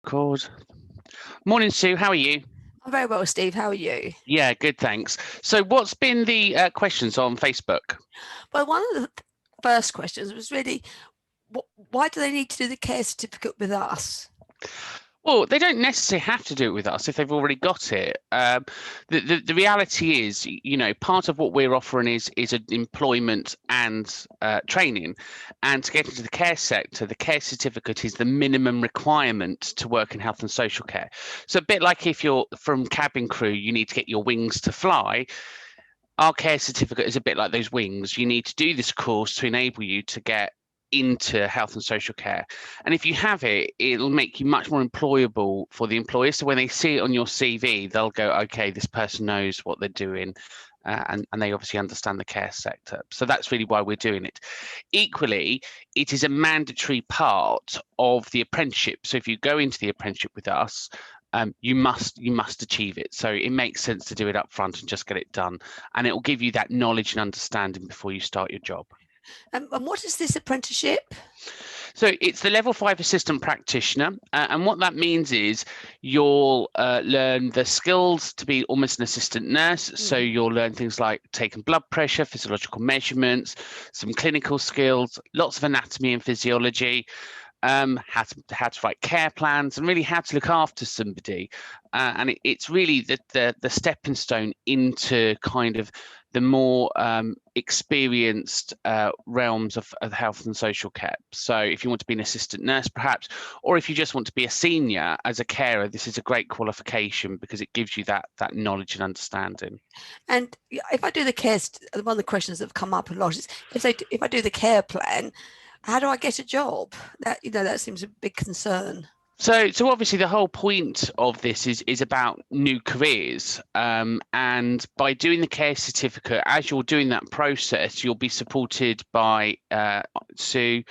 Record. Morning, Sue. How are you? I'm very well, Steve. How are you? Yeah, good, thanks. So, what's been the questions on Facebook? Well, one of the first questions was really, why do they need to do the care certificate with us? Well, they don't necessarily have to do it with us if they've already got it. The reality is, part of what we're offering is an employment and training. And to get into the care sector, the care certificate is the minimum requirement to work in health and social care. So, a bit like if you're from cabin crew, you need to get your wings to fly. Our care certificate is a bit like those wings. You need to do this course to enable you to get into health and social care. And if you have it, it'll make you much more employable for the employer. So when they see it on your CV, they'll go, okay, this person knows what they're doing. And they obviously understand the care sector. So that's really why we're doing it. Equally, it is a mandatory part of the apprenticeship. So if you go into the apprenticeship with us, you must achieve it. So it makes sense to do it up front and just get it done, and it will give you that knowledge and understanding before you start your job. And what is this apprenticeship? So it's the level 5 assistant practitioner, and what that means is you'll learn the skills to be almost an assistant nurse. So you'll learn things like taking blood pressure, physiological measurements, some clinical skills, lots of anatomy and physiology, how to write care plans, and really how to look after somebody. And it's really the stepping stone into kind of the more experienced realms of health and social care. So if you want to be an assistant nurse, perhaps, or if you just want to be a senior as a carer, this is a great qualification because it gives you that knowledge and understanding. And if I do the care, one of the questions that have come up a lot is if I do the care plan, how do I get a job? That seems a big concern. So obviously the whole point of this is about new careers, and by doing the care certificate, as you're doing that process, you'll be supported by Sue,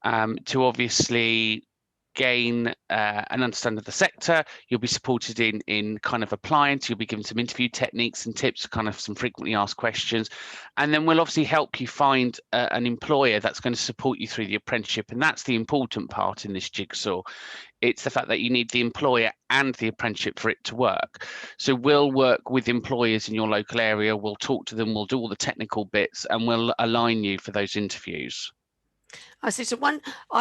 to obviously gain an understanding of the sector. You'll be supported in kind of applying. So you'll be given some interview techniques and tips, kind of some frequently asked questions, and then we'll obviously help you find an employer that's going to support you through the apprenticeship. And that's the important part in this jigsaw. It's the fact that you need the employer and the apprenticeship for it to work. So we'll work with employers in your local area. We'll talk to them. We'll do all the technical bits, and we'll align you for those interviews. I see. So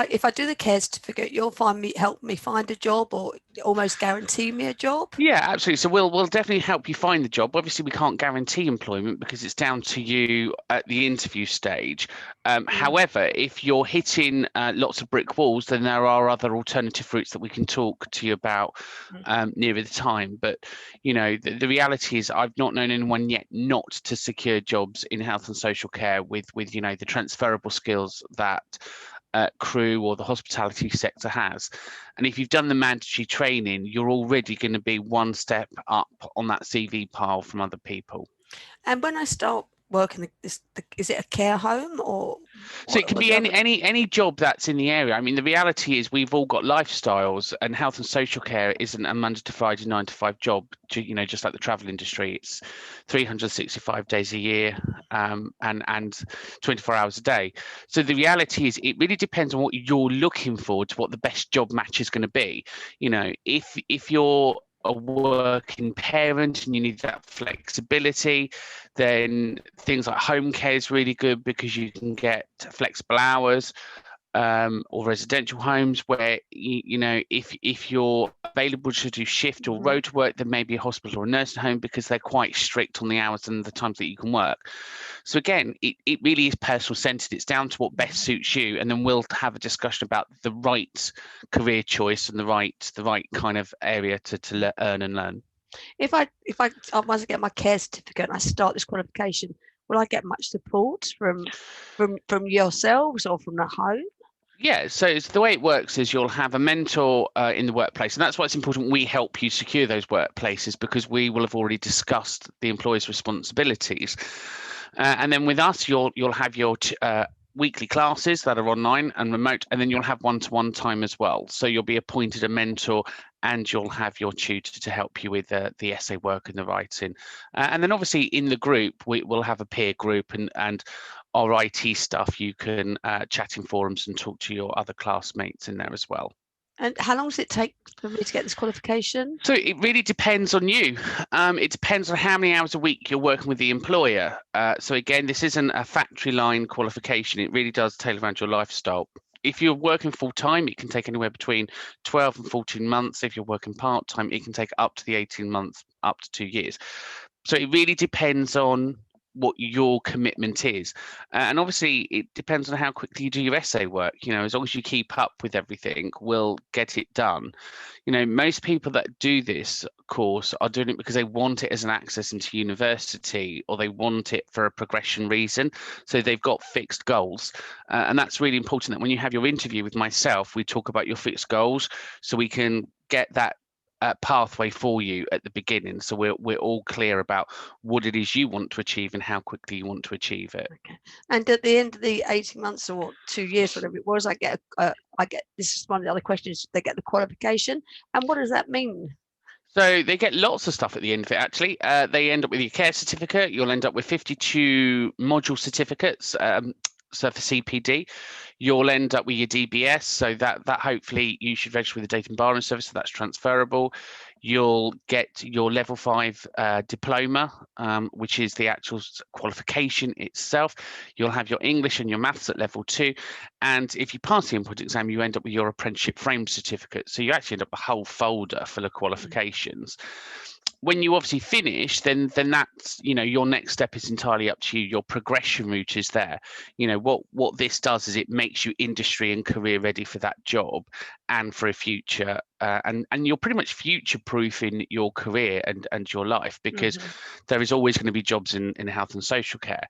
if I do the care certificate, you'll help me find a job, or almost guarantee me a job. Yeah, absolutely. So we'll definitely help you find the job. Obviously, we can't guarantee employment because it's down to you at the interview stage. However, if you're hitting lots of brick walls, then there are other alternative routes that we can talk to you about nearer the time. But the reality is, I've not known anyone yet not to secure jobs in health and social care with the transferable skills that crew or the hospitality sector has. And if you've done the mandatory training, you're already going to be one step up on that CV pile from other people. And when I start working, is it a care home or? So it can be any job that's in the area. I mean, the reality is we've all got lifestyles, and health and social care isn't a Monday to Friday 9 to 5 job. Just like the travel industry, it's 365 days a year, and 24 hours a day. So the reality is it really depends on what you're looking for to what the best job match is going to be. If you're a working parent and you need that flexibility, then things like home care is really good because you can get flexible hours, or residential homes where if you're available to do shift or road work, then maybe a hospital or a nursing home because they're quite strict on the hours and the times that you can work. So again, it really is personal centered. It's down to what best suits you, and then we'll have a discussion about the right career choice and the right kind of area to earn and learn. If I once I get my care certificate and I start this qualification, will I get much support from yourselves or from the home? Yeah, so it's the way it works is you'll have a mentor in the workplace, and that's why it's important we help you secure those workplaces, because we will have already discussed the employer's responsibilities. And then with us, you'll have your weekly classes that are online and remote, and then you'll have one-to-one time as well. So you'll be appointed a mentor, and you'll have your tutor to help you with the essay work and the writing. And then obviously in the group, we'll have a peer group and our IT stuff. You can chat in forums and talk to your other classmates in there as well. And how long does it take for me to get this qualification? So it really depends on you. It depends on how many hours a week you're working with the employer. So again, this isn't a factory line qualification. It really does tailor around your lifestyle. If you're working full time, it can take anywhere between 12 and 14 months. If you're working part time, it can take up to the 18 months, up to 2 years. So it really depends on what your commitment is. And obviously it depends on how quickly you do your essay work. You know, as long as you keep up with everything, we'll get it done. You know, most people that do this course are doing it because they want it as an access into university, or they want it for a progression reason. So they've got fixed goals. And that's really important, that when you have your interview with myself, we talk about your fixed goals so we can get that pathway for you at the beginning, so we're all clear about what it is you want to achieve and how quickly you want to achieve it. Okay. And at the end of the 18 months or 2 years, whatever it was, I get this is one of the other questions. They get the qualification, and what does that mean? So they get lots of stuff at the end of it, actually. They end up with your care certificate. You'll end up with 52 module certificates. So for CPD, you'll end up with your DBS. So that hopefully you should register with the Data and Barring Service, so that's transferable. You'll get your level 5 diploma, which is the actual qualification itself. You'll have your English and your maths at level 2. And if you pass the input exam, you end up with your apprenticeship frame certificate. So you actually end up with a whole folder full of qualifications. When you obviously finish, then that's, you know, your next step is entirely up to you. Your progression route is there. You know, what this does is it makes you industry and career ready for that job and for a future, and you're pretty much future proofing your career and your life, because there is always going to be jobs in health and social care.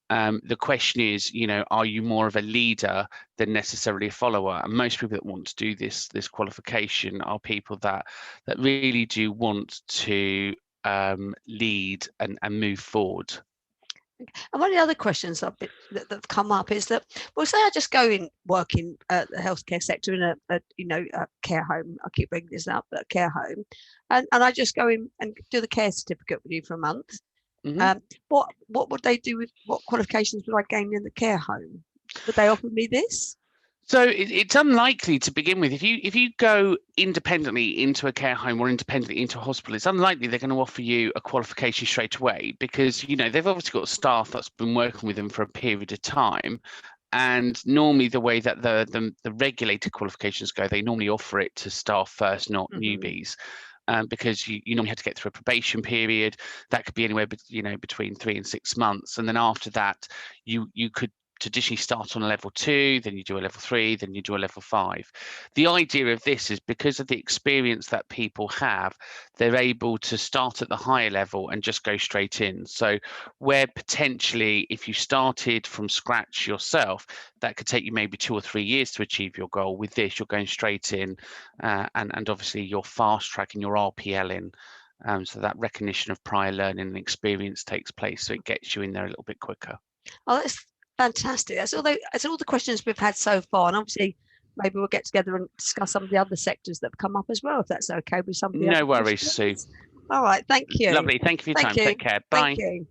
The question is, you know, are you more of a leader than necessarily a follower? And most people that want to do this qualification are people that really do want to lead and move forward. And one of the other questions that have come up is that, well, say I just go in working at the healthcare sector in a care home. I keep bringing this up, but a care home, and I just go in and do the care certificate with you for a month. What would they do with, what qualifications would I gain in the care home? Would they offer me this? So it's unlikely to begin with. If you go independently into a care home or independently into a hospital, it's unlikely they're going to offer you a qualification straight away, because, you know, they've obviously got staff that's been working with them for a period of time. And normally the way that the regulated qualifications go, they normally offer it to staff first, not newbies. Because you normally have to get through a probation period that could be anywhere between 3 and 6 months, and then after that you could traditionally start on a level 2, then you do a level 3, then you do a level 5. The idea of this is because of the experience that people have, they're able to start at the higher level and just go straight in. So where potentially if you started from scratch yourself, that could take you maybe 2 or 3 years to achieve your goal. With this, you're going straight in, and obviously you're fast tracking your RPL in. So that recognition of prior learning and experience takes place, so it gets you in there a little bit quicker. Oh, that's fantastic. That's all the questions we've had so far, and obviously maybe we'll get together and discuss some of the other sectors that have come up as well, if that's okay with somebody. No worries, Sue. All right, thank you. Lovely. Thank you for your time. Take care. Bye. Thank you.